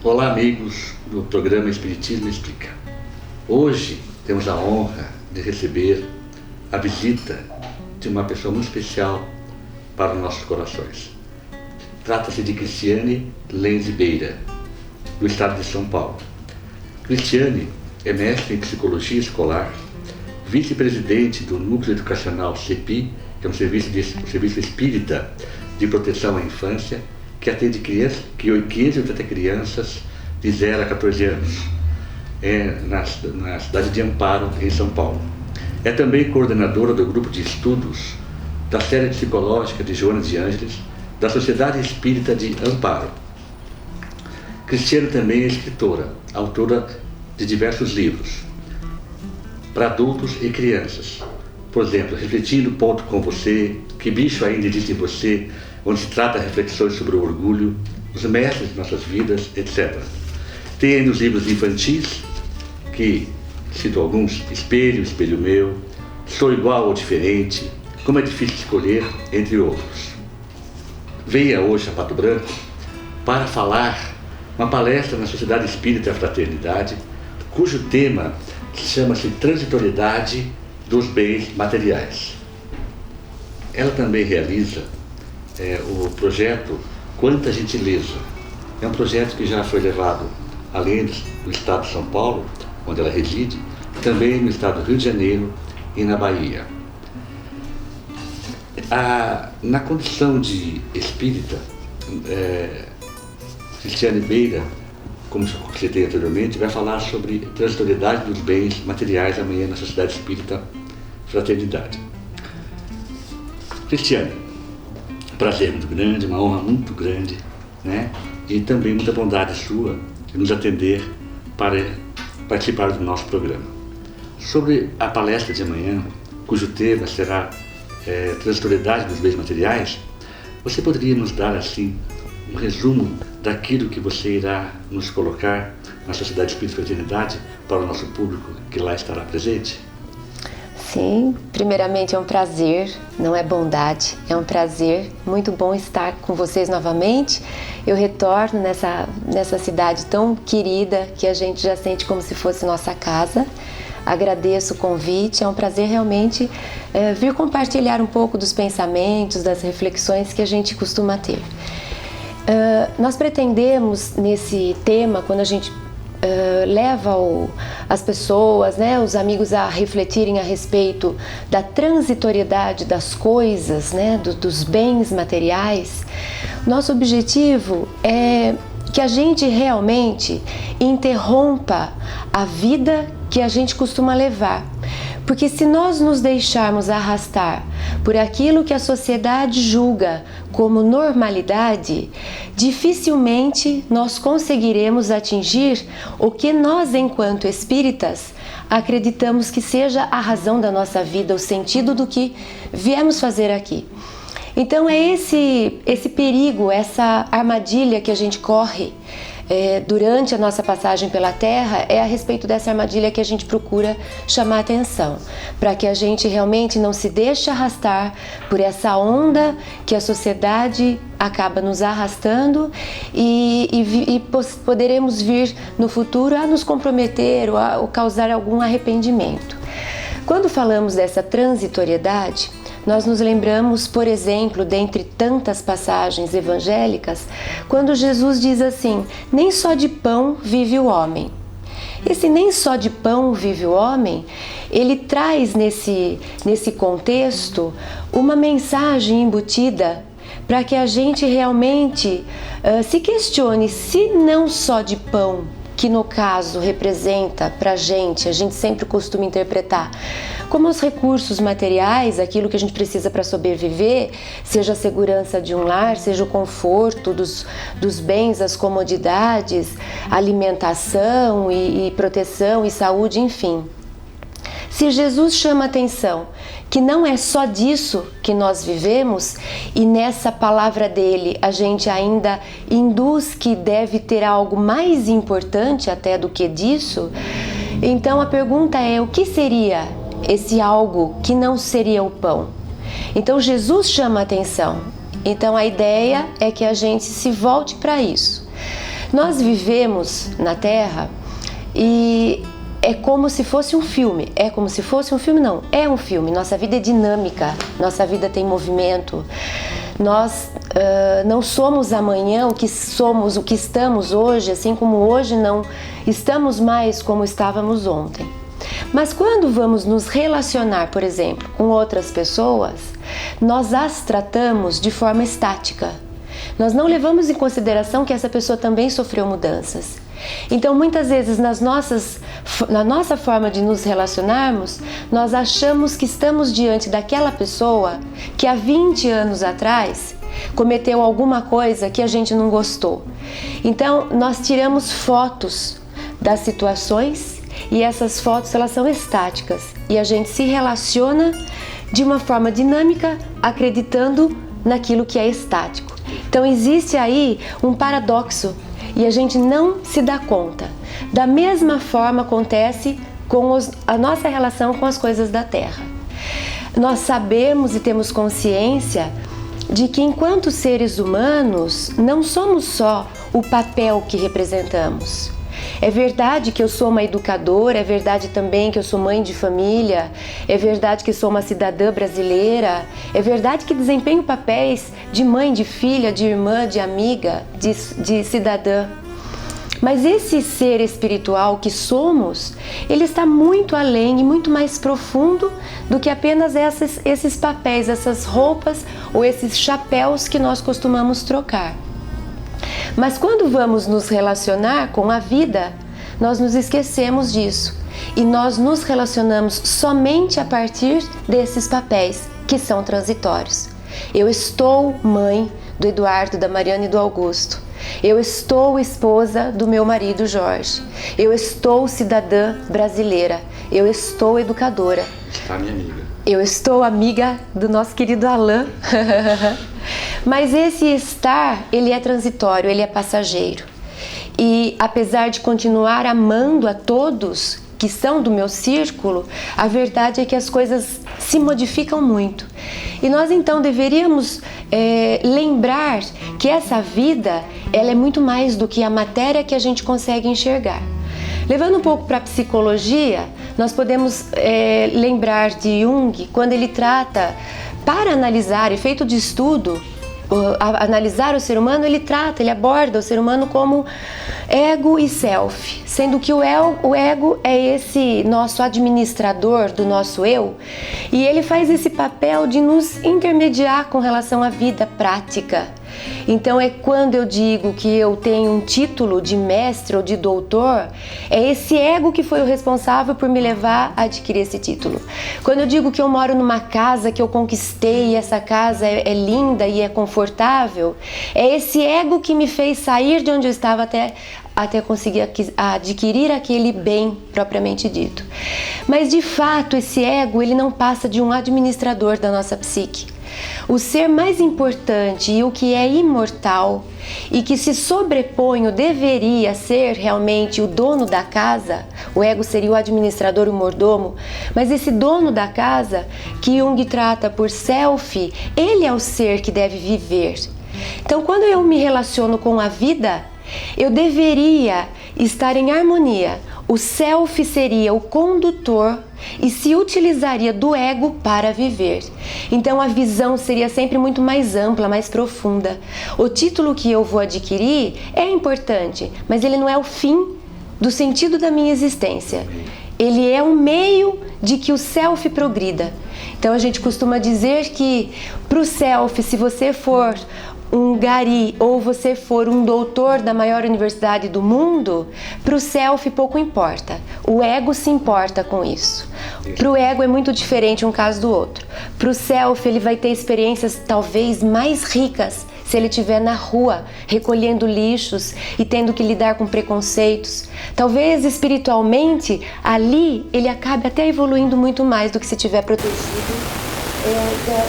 Olá, amigos do programa Espiritismo Explica. Hoje temos a honra de receber a visita de uma pessoa muito especial para os nossos corações. Trata-se de Cristiane Lenze Beira, do estado de São Paulo. Cristiane é mestre em Psicologia Escolar, vice-presidente do Núcleo Educacional CEPI, que é um serviço espírita de proteção à infância, que atende 580 crianças de 0 a 14 anos, na cidade de Amparo, em São Paulo. É também coordenadora do grupo de estudos da série psicológica de Joana de Ângeles, da Sociedade Espírita de Amparo. Cristiane também é escritora, autora de diversos livros para adultos e crianças. Por exemplo, Refletindo Ponto com Você, Que Bicho Ainda Existe em Você, onde se trata reflexões sobre o orgulho, os mestres de nossas vidas, etc. Tem ainda os livros infantis, que cito alguns: Espelho, Espelho Meu, Sou Igual ou Diferente, Como é Difícil Escolher, entre outros. Veio hoje a Pato Branco para falar uma palestra na Sociedade Espírita Fraternidade, cujo tema chama-se Transitoriedade dos Bens Materiais. Ela também realiza o projeto Quanta Gentileza. É um projeto que já foi levado além do estado de São Paulo, onde ela reside, também no estado do Rio de Janeiro e na Bahia. Na condição de espírita, Cristiane Beira, como citei anteriormente, vai falar sobre transitoriedade dos bens materiais amanhã na Sociedade Espírita Fraternidade. Cristiane, um prazer muito grande, uma honra muito grande, né? E também muita bondade sua de nos atender para participar do nosso programa. Sobre a palestra de amanhã, cujo tema será Transitoriedade dos Bens Materiais, você poderia nos dar assim um resumo daquilo que você irá nos colocar na Sociedade Espírita Fraternidade para o nosso público que lá estará presente? Sim, primeiramente é um prazer, não é bondade, é um prazer, muito bom estar com vocês novamente. Eu retorno nessa cidade tão querida que a gente já sente como se fosse nossa casa. Agradeço o convite, é um prazer realmente vir compartilhar um pouco dos pensamentos, das reflexões que a gente costuma ter. Nós pretendemos nesse tema, quando a gente leva as pessoas, né, os amigos a refletirem a respeito da transitoriedade das coisas, né, dos bens materiais, nosso objetivo é que a gente realmente interrompa a vida que a gente costuma levar. Porque se nós nos deixarmos arrastar por aquilo que a sociedade julga como normalidade, dificilmente nós conseguiremos atingir o que nós, enquanto espíritas, acreditamos que seja a razão da nossa vida, o sentido do que viemos fazer aqui. Então é esse perigo, essa armadilha que a gente corre durante a nossa passagem pela Terra, é a respeito dessa armadilha que a gente procura chamar a atenção, para que a gente realmente não se deixe arrastar por essa onda que a sociedade acaba nos arrastando e poderemos vir no futuro a nos comprometer ou causar algum arrependimento. Quando falamos dessa transitoriedade, nós nos lembramos, por exemplo, dentre tantas passagens evangélicas, quando Jesus diz assim: nem só de pão vive o homem. Esse nem só de pão vive o homem, ele traz nesse contexto uma mensagem embutida para que a gente realmente se questione se não só de pão, que no caso representa para a gente sempre costuma interpretar como os recursos materiais, aquilo que a gente precisa para sobreviver, seja a segurança de um lar, seja o conforto dos bens, as comodidades, alimentação e proteção e saúde, enfim. Se Jesus chama a atenção que não é só disso que nós vivemos, e nessa palavra dele a gente ainda induz que deve ter algo mais importante até do que disso, então a pergunta é: o que seria esse algo que não seria o pão. Então Jesus chama a atenção. Então a ideia é que a gente se volte para isso. Nós vivemos na Terra e é como se fosse um filme. É como se fosse um filme? Não, é um filme. Nossa vida é dinâmica, nossa vida tem movimento. Nós não somos amanhã o que somos, o que estamos hoje, assim como hoje não estamos mais como estávamos ontem. Mas quando vamos nos relacionar, por exemplo, com outras pessoas, nós as tratamos de forma estática. Nós não levamos em consideração que essa pessoa também sofreu mudanças. Então, muitas vezes, na nossa forma de nos relacionarmos, nós achamos que estamos diante daquela pessoa que há 20 anos atrás cometeu alguma coisa que a gente não gostou. Então, nós tiramos fotos das situações e essas fotos elas são estáticas e a gente se relaciona de uma forma dinâmica, acreditando naquilo que é estático. Então, existe aí um paradoxo e a gente não se dá conta. Da mesma forma acontece com a nossa relação com as coisas da Terra. Nós sabemos e temos consciência de que enquanto seres humanos não somos só o papel que representamos. É verdade que eu sou uma educadora, é verdade também que eu sou mãe de família, é verdade que sou uma cidadã brasileira, é verdade que desempenho papéis de mãe, de filha, de irmã, de amiga, de cidadã. Mas esse ser espiritual que somos, ele está muito além e muito mais profundo do que apenas esses papéis, essas roupas ou esses chapéus que nós costumamos trocar. Mas quando vamos nos relacionar com a vida, nós nos esquecemos disso e nós nos relacionamos somente a partir desses papéis que são transitórios. Eu estou mãe do Eduardo, da Mariana e do Augusto. Eu estou esposa do meu marido Jorge. Eu estou cidadã brasileira. Eu estou educadora. Está minha amiga. Eu estou amiga do nosso querido Alain. Mas esse estar, ele é transitório, ele é passageiro. E apesar de continuar amando a todos que são do meu círculo, a verdade é que as coisas se modificam muito. E nós então deveríamos lembrar que essa vida, ela é muito mais do que a matéria que a gente consegue enxergar. Levando um pouco para a psicologia, nós podemos lembrar de Jung, quando ele trata, para analisar, efeito de estudo, analisar o ser humano, ele aborda o ser humano como ego e self, sendo que o ego é esse nosso administrador do nosso eu, e ele faz esse papel de nos intermediar com relação à vida prática. Então é quando eu digo que eu tenho um título de mestre ou de doutor, é esse ego que foi o responsável por me levar a adquirir esse título. Quando eu digo que eu moro numa casa que eu conquistei e essa casa é linda e é confortável, é esse ego que me fez sair de onde eu estava até conseguir adquirir aquele bem propriamente dito. Mas de fato esse ego, ele não passa de um administrador da nossa psique. O ser mais importante e o que é imortal e que se sobrepõe ou deveria ser realmente o dono da casa, o ego seria o administrador, o mordomo, mas esse dono da casa, que Jung trata por self, ele é o ser que deve viver. Então, quando eu me relaciono com a vida, eu deveria estar em harmonia. O self seria o condutor e se utilizaria do ego para viver. Então a visão seria sempre muito mais ampla, mais profunda. O título que eu vou adquirir é importante, mas ele não é o fim do sentido da minha existência. Ele é um meio de que o self progrida. Então a gente costuma dizer que para o self, se você for um gari ou você for um doutor da maior universidade do mundo, para o self pouco importa. O ego se importa com isso. Para o ego é muito diferente um caso do outro. Para o self ele vai ter experiências talvez mais ricas se ele estiver na rua recolhendo lixos e tendo que lidar com preconceitos. Talvez espiritualmente ali ele acabe até evoluindo muito mais do que se estiver protegido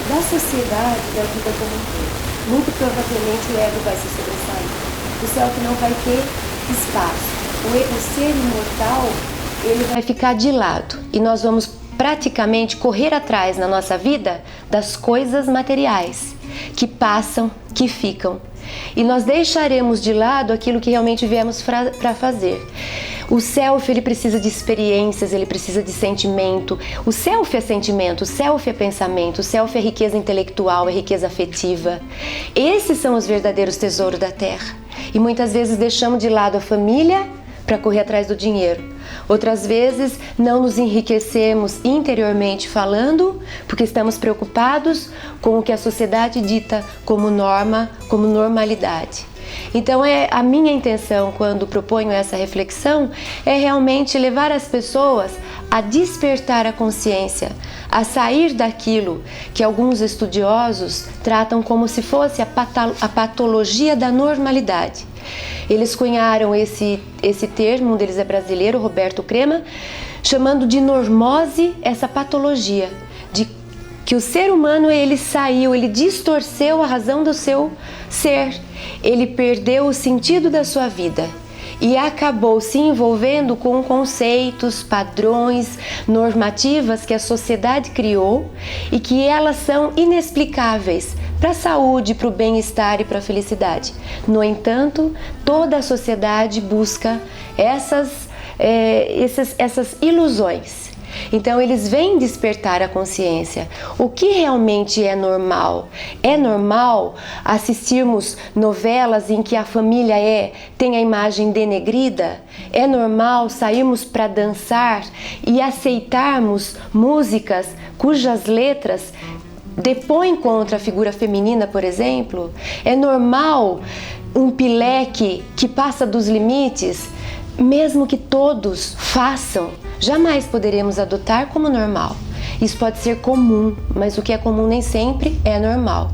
da sociedade, da vida como um todo. Muito provavelmente o ego vai se sobressair. O self não vai ter espaço. O ser imortal, ele vai ficar de lado. E nós vamos praticamente correr atrás na nossa vida das coisas materiais que passam, que ficam. E nós deixaremos de lado aquilo que realmente viemos para fazer. O self, ele precisa de experiências, ele precisa de sentimento. O self é sentimento, o self é pensamento, o self é riqueza intelectual, é riqueza afetiva. Esses são os verdadeiros tesouros da Terra. E muitas vezes deixamos de lado a família para correr atrás do dinheiro. Outras vezes não nos enriquecemos interiormente falando, porque estamos preocupados com o que a sociedade dita como norma, como normalidade. Então a minha intenção quando proponho essa reflexão é realmente levar as pessoas a despertar a consciência, a sair daquilo que alguns estudiosos tratam como se fosse a patologia da normalidade. Eles cunharam esse termo, um deles é brasileiro, Roberto Crema, chamando de normose essa patologia, de que o ser humano ele distorceu a razão do seu ser, ele perdeu o sentido da sua vida e acabou se envolvendo com conceitos, padrões, normativas que a sociedade criou e que elas são inexplicáveis para a saúde, para o bem-estar e para a felicidade. No entanto, toda a sociedade busca essas ilusões. Então eles vêm despertar a consciência. O que realmente é normal? É normal assistirmos novelas em que a família tem a imagem denegrida? É normal sairmos para dançar e aceitarmos músicas cujas letras depõem contra a figura feminina, por exemplo? É normal um pileque que passa dos limites? Mesmo que todos façam, jamais poderemos adotar como normal. Isso pode ser comum, mas o que é comum nem sempre é normal.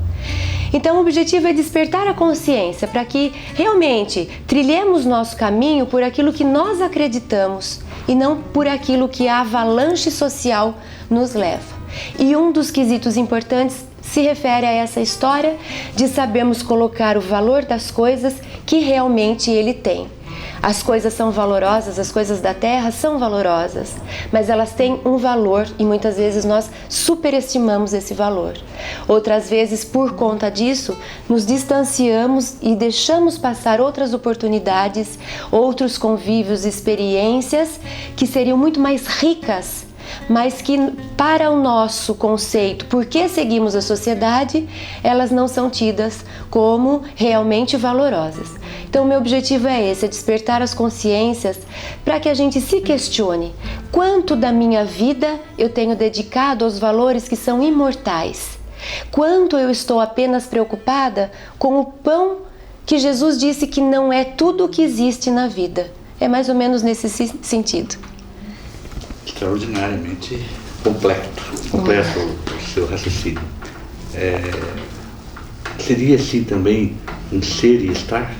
Então o objetivo é despertar a consciência para que realmente trilhemos nosso caminho por aquilo que nós acreditamos e não por aquilo que a avalanche social nos leva. E um dos quesitos importantes se refere a essa história de sabermos colocar o valor das coisas que realmente ele tem. As coisas são valorosas, as coisas da terra são valorosas, mas elas têm um valor e muitas vezes nós superestimamos esse valor. Outras vezes, por conta disso, nos distanciamos e deixamos passar outras oportunidades, outros convívios, experiências que seriam muito mais ricas, mas que para o nosso conceito, porque seguimos a sociedade, elas não são tidas como realmente valorosas. Então, meu objetivo é esse, é despertar as consciências para que a gente se questione quanto da minha vida eu tenho dedicado aos valores que são imortais, quanto eu estou apenas preocupada com o pão que Jesus disse que não é tudo o que existe na vida. É mais ou menos nesse sentido. Extraordinariamente completo o seu raciocínio. Seria assim também um ser e estar?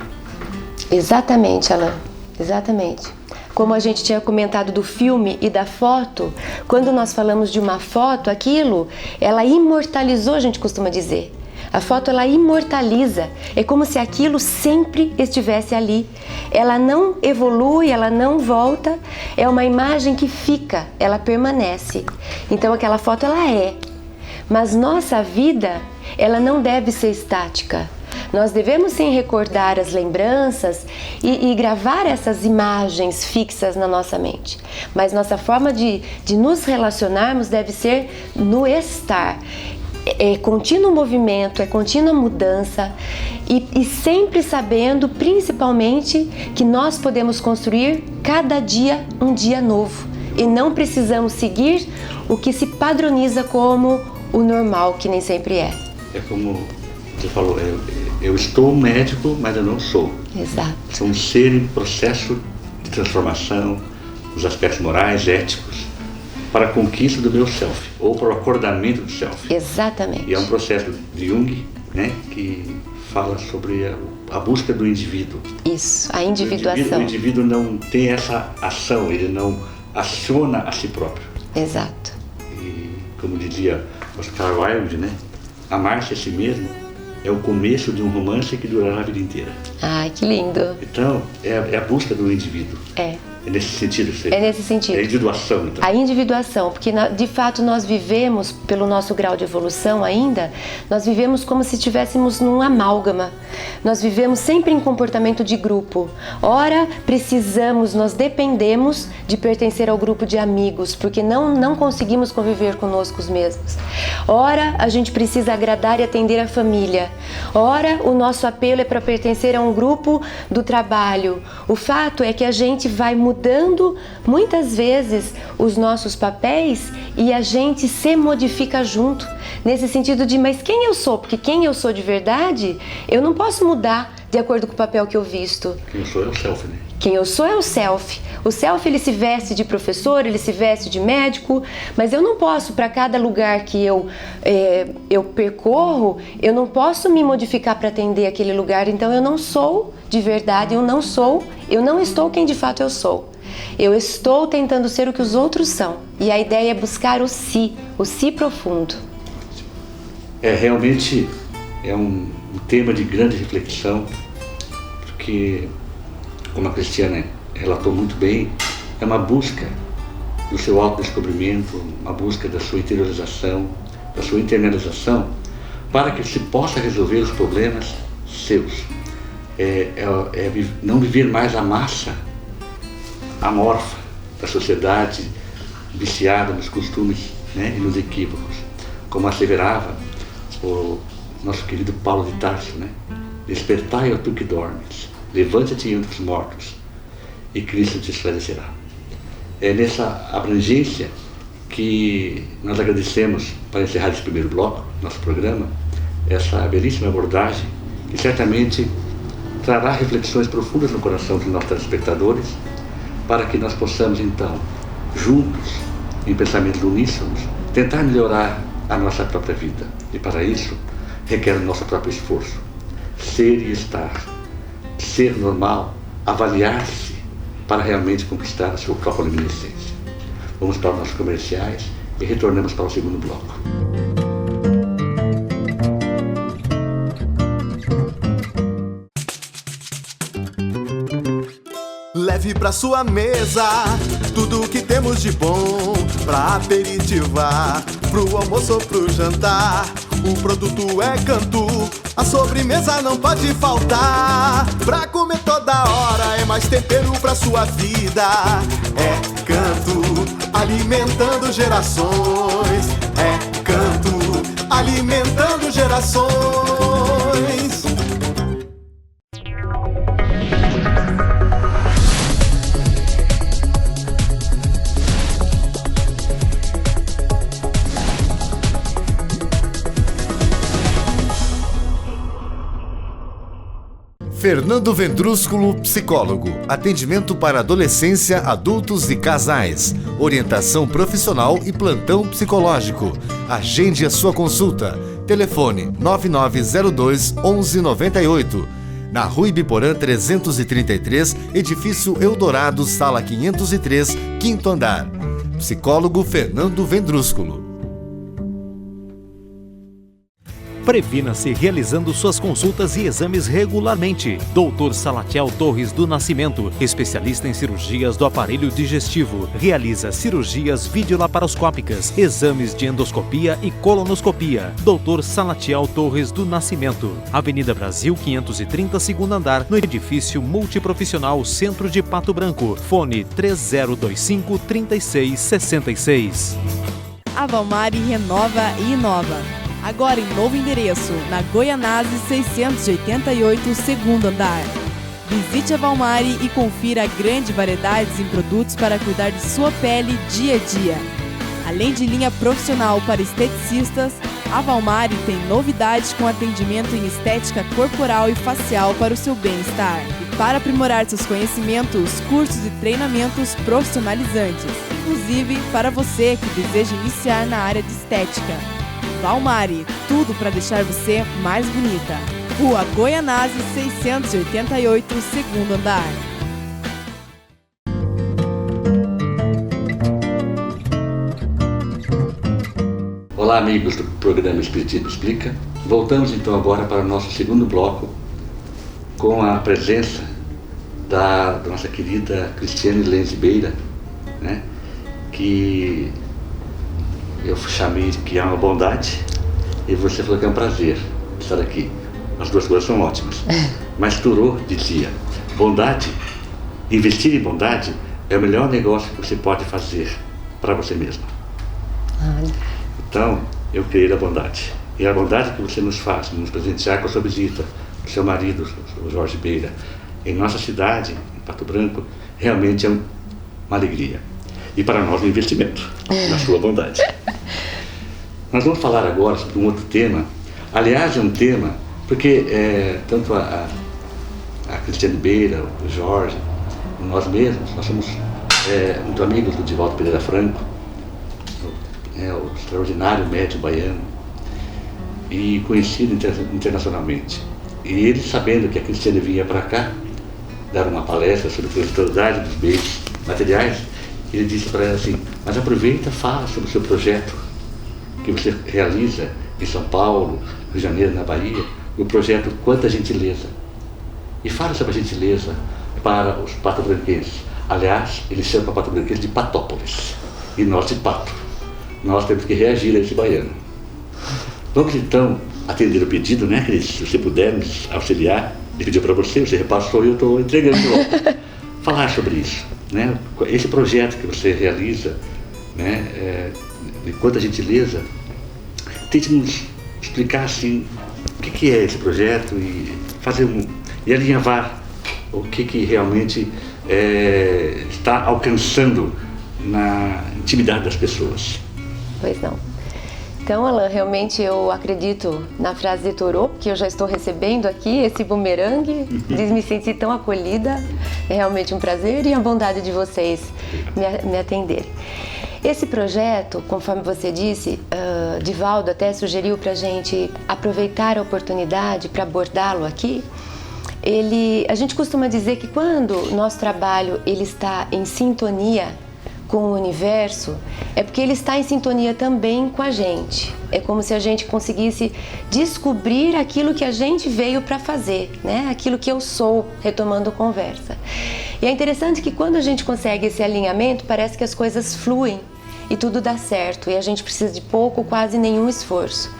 Exatamente, Alain, exatamente. Como a gente tinha comentado do filme e da foto, quando nós falamos de uma foto, aquilo, ela imortalizou, a gente costuma dizer. A foto, ela imortaliza, é como se aquilo sempre estivesse ali. Ela não evolui, ela não volta, é uma imagem que fica, ela permanece. Então aquela foto, ela é. Mas nossa vida, ela não deve ser estática. Nós devemos sim recordar as lembranças e gravar essas imagens fixas na nossa mente. Mas nossa forma de nos relacionarmos deve ser no estar. É contínuo movimento, é contínua mudança e sempre sabendo, principalmente, que nós podemos construir cada dia um dia novo e não precisamos seguir o que se padroniza como o normal, que nem sempre é. É como você falou, eu estou médico, mas eu não sou. Exato. Sou um ser em processo de transformação, nos aspectos morais, éticos, para a conquista do meu self, ou para o acordamento do self. Exatamente. E é um processo de Jung, né, que fala sobre a busca do indivíduo. Isso, a individuação. O indivíduo não tem essa ação, ele não aciona a si próprio. Exato. E, como dizia Oscar Wilde, né, amar-se a si mesmo é o começo de um romance que durará a vida inteira. Ai, que lindo. Então, é a busca do indivíduo. É nesse sentido, É nesse sentido. É a individuação, então. A individuação, porque de fato nós vivemos, pelo nosso grau de evolução ainda, nós vivemos como se estivéssemos num amálgama. Nós vivemos sempre em comportamento de grupo. Ora, nós dependemos de pertencer ao grupo de amigos, porque não conseguimos conviver conosco mesmos. Ora, a gente precisa agradar e atender a família. Ora, o nosso apelo é para pertencer a um grupo do trabalho. O fato é que a gente vai mudando muitas vezes os nossos papéis e a gente se modifica junto, nesse sentido de, mas quem eu sou? Porque quem eu sou de verdade, eu não posso mudar de acordo com o papel que eu visto. Quem eu sou é o self, né? Quem eu sou é o self. O self, ele se veste de professor, ele se veste de médico, mas eu não posso, para cada lugar que eu percorro, eu não posso me modificar para atender aquele lugar, então eu não sou de verdade, eu não estou quem de fato eu sou. Eu estou tentando ser o que os outros são. E a ideia é buscar o si profundo. Realmente é um tema de grande reflexão, porque, como a Cristiana relatou muito bem, é uma busca do seu autodescobrimento, uma busca da sua interiorização, da sua internalização, para que se possa resolver os problemas seus. Não viver mais a massa amorfa da sociedade viciada nos costumes, né, e nos equívocos. Como asseverava o nosso querido Paulo de Tarso, né? Despertai, ó tu que dormes, levanta-te entre os mortos e Cristo te esclarecerá. É nessa abrangência que nós agradecemos, para encerrar esse primeiro bloco, nosso programa, essa belíssima abordagem que certamente trará reflexões profundas no coração dos nossos telespectadores, para que nós possamos então, juntos, em pensamentos uníssonos, tentar melhorar a nossa própria vida. E para isso, requer o nosso próprio esforço. Ser e estar. Ser normal, avaliar-se para realmente conquistar a sua própria luminescência. Vamos para os nossos comerciais e retornamos para o segundo bloco. Leve pra sua mesa tudo o que temos de bom pra aperitivar, pro almoço ou pro jantar. O produto é Cantu, a sobremesa não pode faltar. Pra comer toda hora é mais tempero pra sua vida. É Cantu, alimentando gerações. É Cantu, alimentando gerações. Fernando Vendrúsculo, psicólogo. Atendimento para adolescência, adultos e casais. Orientação profissional e plantão psicológico. Agende a sua consulta. Telefone 9902-1198. Na Rua Ibiporã 333, Edifício Eldorado, Sala 503, 5º andar. Psicólogo Fernando Vendrúsculo. Previna-se realizando suas consultas e exames regularmente. Dr. Salatiel Torres do Nascimento, especialista em cirurgias do aparelho digestivo. Realiza cirurgias videolaparoscópicas, exames de endoscopia e colonoscopia. Dr. Salatiel Torres do Nascimento. Avenida Brasil 530, 2º andar, no edifício multiprofissional Centro de Pato Branco. Fone 3025-3666. A Valmari renova e inova. Agora em novo endereço, na Goianazes 688, 2º andar. Visite a Valmari e confira grande variedade em produtos para cuidar de sua pele dia a dia. Além de linha profissional para esteticistas, a Valmari tem novidades com atendimento em estética corporal e facial para o seu bem-estar. E para aprimorar seus conhecimentos, cursos e treinamentos profissionalizantes, inclusive para você que deseja iniciar na área de estética. Valmari, tudo para deixar você mais bonita. Rua Goianazes 688, 2º andar. Olá, amigos do programa Espiritismo Explica. Voltamos então agora para o nosso segundo bloco, com a presença da nossa querida Cristiane Lenz Beira, né? Que eu chamei que é uma bondade e você falou que é um prazer estar aqui. As duas coisas são ótimas. Mas Thoreau dizia, bondade, investir em bondade é o melhor negócio que você pode fazer para você mesmo. Então, eu criei a bondade. E a bondade que você nos faz, nos presentear com a sua visita, o seu marido, o Jorge Beira, em nossa cidade, em Pato Branco, realmente é uma alegria. E para nós um investimento na sua bondade. Nós vamos falar agora sobre um outro tema. Aliás, é um tema, porque tanto a Cristiane Beira, o Jorge, nós mesmos, nós somos muito amigos do Divaldo Pereira Franco, o extraordinário médium baiano, e conhecido internacionalmente. E ele, sabendo que a Cristiane vinha para cá dar uma palestra sobre a espiritualidade dos bens materiais, ele disse para ela assim, mas aproveita, fala sobre o seu projeto que você realiza em São Paulo, Rio de Janeiro, na Bahia, o projeto Quanta Gentileza. E fala sobre a gentileza para os patobranquenses. Aliás, eles chamam a patobranquenses de Patópolis, e nós de Pato. Nós temos que reagir a esse baiano. Vamos então atender o pedido, né, Cris? Se você puder nos auxiliar, ele pediu para você repassou e eu estou entregando de volta. Falar sobre isso, né? Esse projeto que você realiza, né, de Quanta Gentileza, tente nos explicar assim o que é esse projeto e fazer e alinhavar o que realmente está alcançando na intimidade das pessoas. Pois não. Então, Alain, realmente eu acredito na frase de Thoreau, que eu já estou recebendo aqui, esse bumerangue, de me sentir tão acolhida. É realmente um prazer e a bondade de vocês me atenderem. Esse projeto, conforme você disse, Divaldo até sugeriu para a gente aproveitar a oportunidade para abordá-lo aqui. A gente costuma dizer que quando o nosso trabalho ele está em sintonia com o universo, é porque ele está em sintonia também com a gente. É como se a gente conseguisse descobrir aquilo que a gente veio para fazer, né? Aquilo que eu sou, retomando a conversa. E é interessante que quando a gente consegue esse alinhamento, parece que as coisas fluem e tudo dá certo, e a gente precisa de pouco, quase nenhum esforço.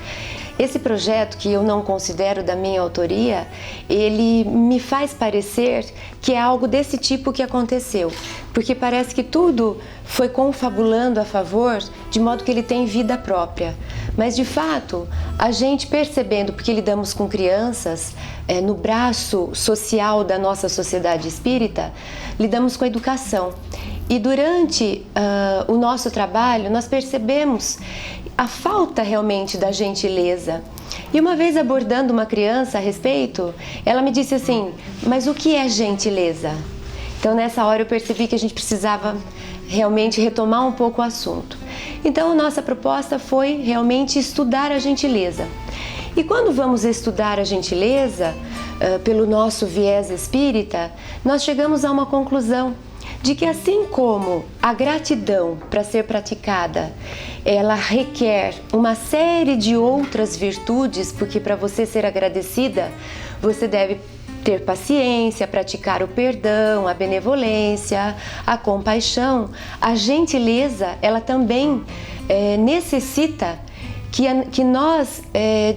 Esse projeto, que eu não considero da minha autoria, ele me faz parecer que é algo desse tipo que aconteceu, porque parece que tudo foi confabulando a favor, de modo que ele tem vida própria. Mas, de fato, a gente percebendo, porque lidamos com crianças, no braço social da nossa sociedade espírita, lidamos com a educação. E durante o nosso trabalho, nós percebemos a falta realmente da gentileza. E uma vez abordando uma criança a respeito, ela me disse assim, mas o que é gentileza? Então nessa hora eu percebi que a gente precisava realmente retomar um pouco o assunto. Então a nossa proposta foi realmente estudar a gentileza. E quando vamos estudar a gentileza, pelo nosso viés espírita, nós chegamos a uma conclusão de que assim como a gratidão para ser praticada, ela requer uma série de outras virtudes, porque para você ser agradecida, você deve ter paciência, praticar o perdão, a benevolência, a compaixão. A gentileza, ela também necessita que nós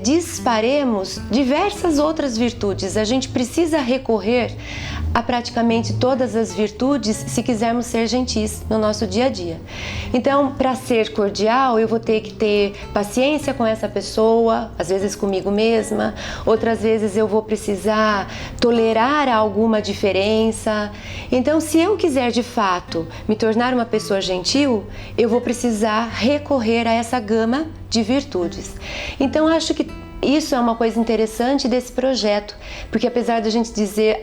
disparemos diversas outras virtudes. A gente precisa recorrer a praticamente todas as virtudes se quisermos ser gentis no nosso dia a dia. Então, para ser cordial, eu vou ter que ter paciência com essa pessoa, às vezes comigo mesma, outras vezes eu vou precisar tolerar alguma diferença. Então, se eu quiser de fato me tornar uma pessoa gentil, eu vou precisar recorrer a essa gama de virtudes. Então, acho que isso é uma coisa interessante desse projeto, porque apesar de a gente dizer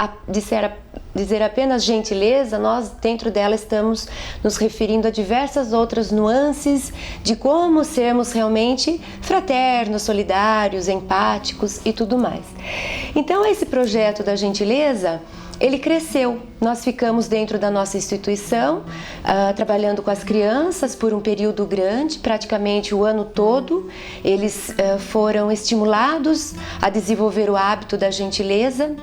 apenas gentileza, nós dentro dela estamos nos referindo a diversas outras nuances de como sermos realmente fraternos, solidários, empáticos e tudo mais. Então esse projeto da gentileza, ele cresceu nós ficamos dentro da nossa instituição, trabalhando com as crianças por um período grande, praticamente o ano todo. Eles foram estimulados a desenvolver o hábito da gentileza,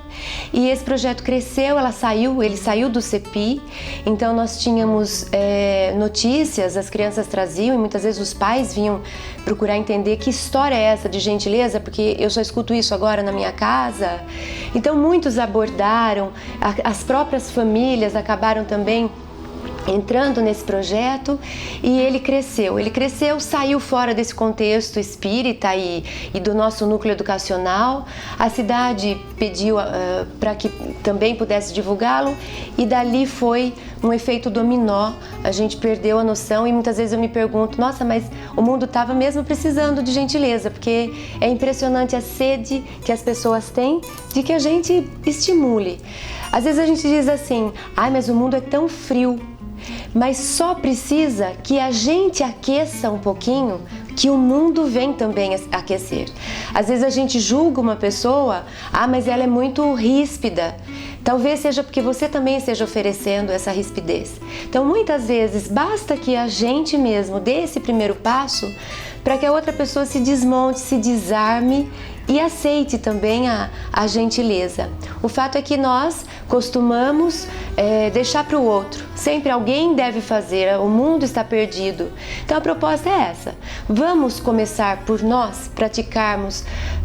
e esse projeto cresceu, ele saiu do CEPI. Então nós tínhamos notícias, as crianças traziam, e muitas vezes os pais vinham procurar entender que história é essa de gentileza, porque eu só escuto isso agora na minha casa. Então muitos abordaram, as próprias famílias acabaram também entrando nesse projeto, e ele cresceu, saiu fora desse contexto espírita e do nosso núcleo educacional. A cidade pediu para que também pudesse divulgá-lo, e dali foi um efeito dominó. A gente perdeu a noção, e muitas vezes eu me pergunto, nossa, mas o mundo estava mesmo precisando de gentileza, porque é impressionante a sede que as pessoas têm de que a gente estimule. Às vezes a gente diz assim, mas o mundo é tão frio. Mas só precisa que a gente aqueça um pouquinho, que o mundo vem também aquecer. Às vezes a gente julga uma pessoa, mas ela é muito ríspida. Talvez seja porque você também esteja oferecendo essa rispidez. Então muitas vezes basta que a gente mesmo dê esse primeiro passo para que a outra pessoa se desmonte, se desarme e aceite também a gentileza. O fato é que nós costumamos deixar para o outro. Sempre alguém deve fazer, o mundo está perdido. Então a proposta é essa. Vamos começar por nós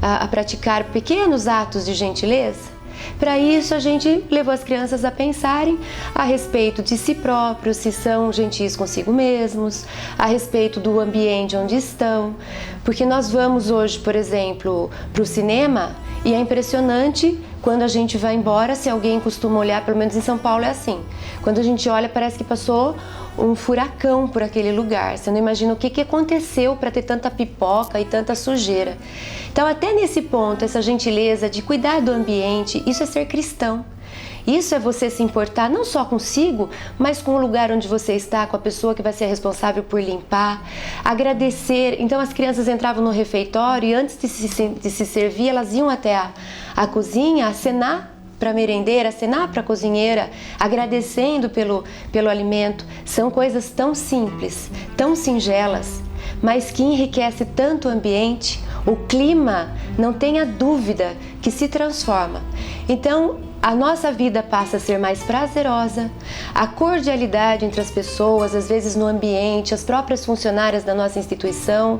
a praticar pequenos atos de gentileza? Para isso, a gente levou as crianças a pensarem a respeito de si próprios, se são gentis consigo mesmos, a respeito do ambiente onde estão. Porque nós vamos hoje, por exemplo, para o cinema, e é impressionante quando a gente vai embora, se alguém costuma olhar, pelo menos em São Paulo é assim. Quando a gente olha, parece que passou um furacão por aquele lugar. Você não imagina o que aconteceu para ter tanta pipoca e tanta sujeira. Então, até nesse ponto, essa gentileza de cuidar do ambiente, isso é ser cristão. Isso é você se importar não só consigo, mas com o lugar onde você está, com a pessoa que vai ser responsável por limpar, agradecer. Então as crianças entravam no refeitório e antes de se servir, elas iam até a cozinha acenar para a merendeira, acenar para a cozinheira, agradecendo pelo alimento. São coisas tão simples, tão singelas, mas que enriquece tanto o ambiente. O clima, não tenha dúvida que se transforma. Então, a nossa vida passa a ser mais prazerosa, a cordialidade entre as pessoas, às vezes no ambiente, as próprias funcionárias da nossa instituição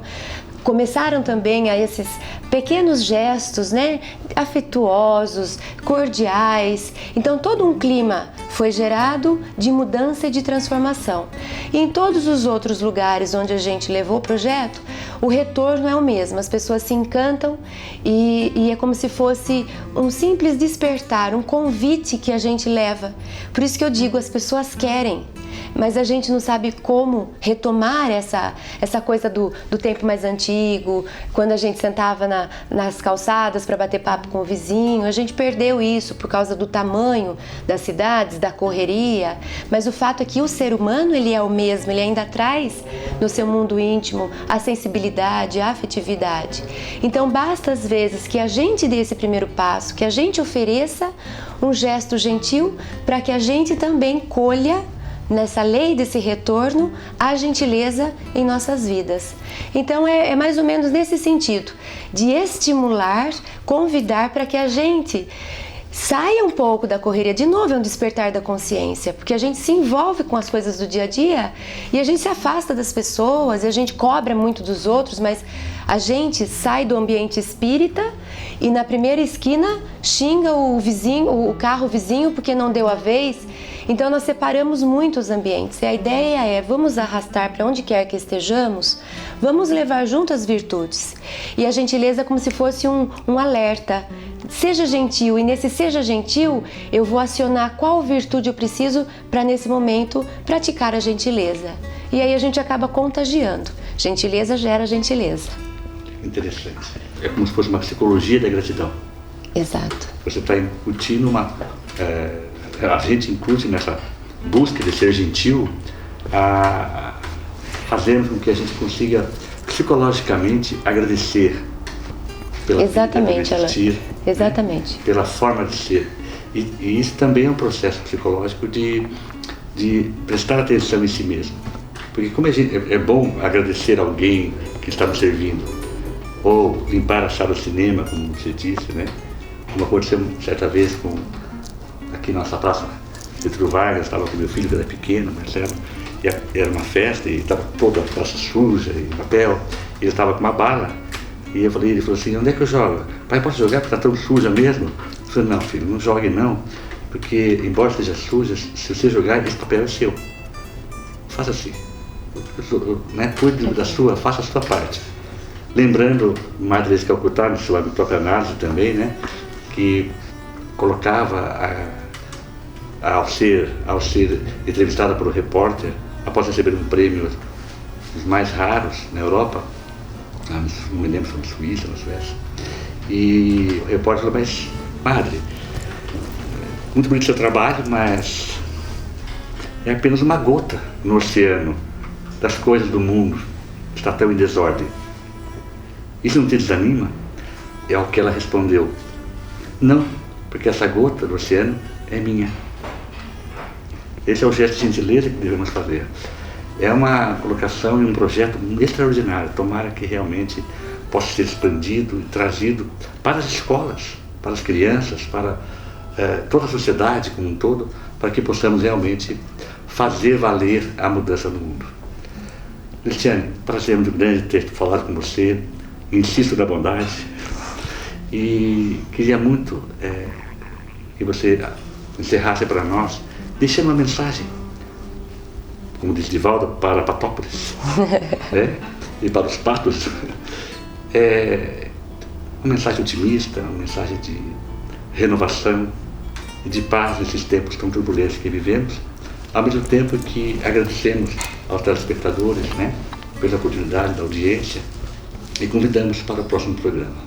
começaram também a esses pequenos gestos, afetuosos, cordiais. Então todo um clima foi gerado de mudança e de transformação. E em todos os outros lugares onde a gente levou o projeto, o retorno é o mesmo. As pessoas se encantam e é como se fosse um simples despertar, um convite que a gente leva. Por isso que eu digo, as pessoas querem, mas a gente não sabe como retomar essa coisa do tempo mais antigo, quando a gente sentava nas calçadas para bater papo com o vizinho. A gente perdeu isso por causa do tamanho das cidades, da correria, mas o fato é que o ser humano, ele é o mesmo, ele ainda traz no seu mundo íntimo a sensibilidade, a afetividade. Então basta às vezes que a gente dê esse primeiro passo, que a gente ofereça um gesto gentil para que a gente também colha nessa lei desse retorno a gentileza em nossas vidas. Então é mais ou menos nesse sentido, de estimular, convidar para que a gente saia um pouco da correria. De novo, é um despertar da consciência, porque a gente se envolve com as coisas do dia a dia e a gente se afasta das pessoas e a gente cobra muito dos outros, mas a gente sai do ambiente espírita e na primeira esquina xinga o vizinho, o carro vizinho porque não deu a vez. Então nós separamos muito os ambientes e a ideia é, vamos arrastar para onde quer que estejamos, vamos levar junto as virtudes. E a gentileza é como se fosse um alerta. Seja gentil, e nesse seja gentil eu vou acionar qual virtude eu preciso para nesse momento praticar a gentileza. E aí a gente acaba contagiando. Gentileza gera gentileza. Interessante. É como se fosse uma psicologia da gratidão. Exato. Você está incutindo a gente incute nessa busca de ser gentil, a fazermos com que a gente consiga psicologicamente agradecer pela exatamente, vida, pelo existir, exatamente. pela forma de ser. E isso também é um processo psicológico de prestar atenção em si mesmo. Porque como é bom agradecer alguém que está nos servindo, ou limpar a sala de cinema, como você disse, né? Como aconteceu certa vez aqui na nossa praça, Getúlio Vargas, estava com meu filho que era pequeno, Marcelo, e era uma festa e estava toda a praça suja, e papel, e ele estava com uma bala, e ele falou assim, onde é que eu jogo? Pai, posso jogar porque está tão suja mesmo? Eu falei, não filho, não jogue não, porque embora esteja suja, se você jogar, esse papel é seu. Faça assim, né? Cuide da sua, faça a sua parte. Lembrando, Madre Teresa de Calcutá, na sua própria análise também, né? Que colocava, ao ser entrevistada por um repórter, após receber um prêmio dos mais raros na Europa, não me lembro se foi na Suíça, na Suécia, e o repórter falou, mas Madre, muito bonito seu trabalho, mas é apenas uma gota no oceano das coisas do mundo, que está tão em desordem. Isso não te desanima? É ao que ela respondeu, não, porque essa gota do oceano é minha. Esse é o gesto de gentileza que devemos fazer. É uma colocação e um projeto extraordinário. Tomara que realmente possa ser expandido e trazido para as escolas, para as crianças, para toda a sociedade como um todo, para que possamos realmente fazer valer a mudança no mundo. Cristiane, prazer muito grande ter falado com você. Insisto na bondade. E queria muito que você encerrasse para nós, deixando uma mensagem, como diz Divaldo, para Patópolis, e para os patos, uma mensagem otimista, uma mensagem de renovação e de paz nesses tempos tão turbulentos que vivemos, ao mesmo tempo que agradecemos aos telespectadores, né, pela oportunidade da audiência e convidamos para o próximo programa.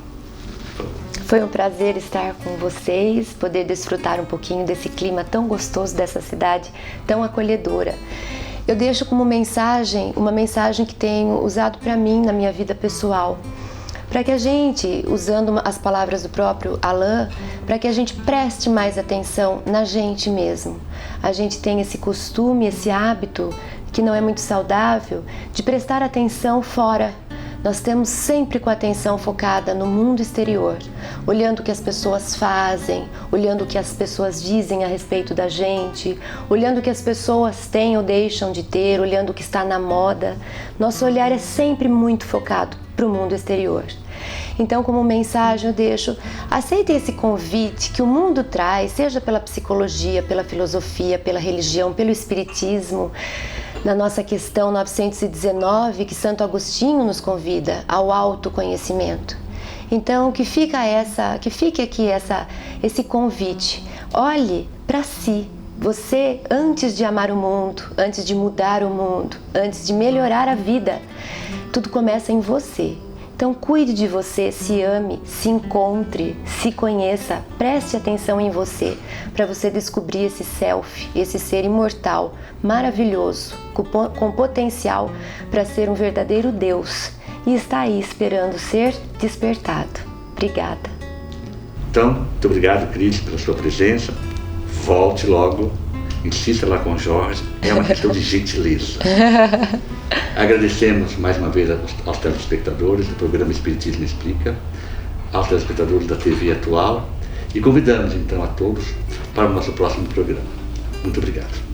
Foi um prazer estar com vocês, poder desfrutar um pouquinho desse clima tão gostoso dessa cidade tão acolhedora. Eu deixo como mensagem, uma mensagem que tenho usado para mim na minha vida pessoal, para que a gente, usando as palavras do próprio Alain, para que a gente preste mais atenção na gente mesmo. A gente tem esse costume, esse hábito, que não é muito saudável, de prestar atenção fora. Nós temos sempre com a atenção focada no mundo exterior, olhando o que as pessoas fazem, olhando o que as pessoas dizem a respeito da gente, olhando o que as pessoas têm ou deixam de ter, olhando o que está na moda. Nosso olhar é sempre muito focado para o mundo exterior. Então, como mensagem, eu deixo, aceitem esse convite que o mundo traz, seja pela psicologia, pela filosofia, pela religião, pelo espiritismo, na nossa questão 919, que Santo Agostinho nos convida ao autoconhecimento. Então, que fique aqui esse convite. Olhe para si. Você, antes de amar o mundo, antes de mudar o mundo, antes de melhorar a vida, tudo começa em você. Então, cuide de você, se ame, se encontre, se conheça, preste atenção em você, para você descobrir esse self, esse ser imortal, maravilhoso, com potencial para ser um verdadeiro Deus e está aí esperando ser despertado. Obrigada. Então, muito obrigado, Cris, pela sua presença. Volte logo, insista lá com o Jorge, é uma questão de gentileza. Agradecemos mais uma vez aos telespectadores do programa Espiritismo Explica, aos telespectadores da TV Atual e convidamos então a todos para o nosso próximo programa. Muito obrigado.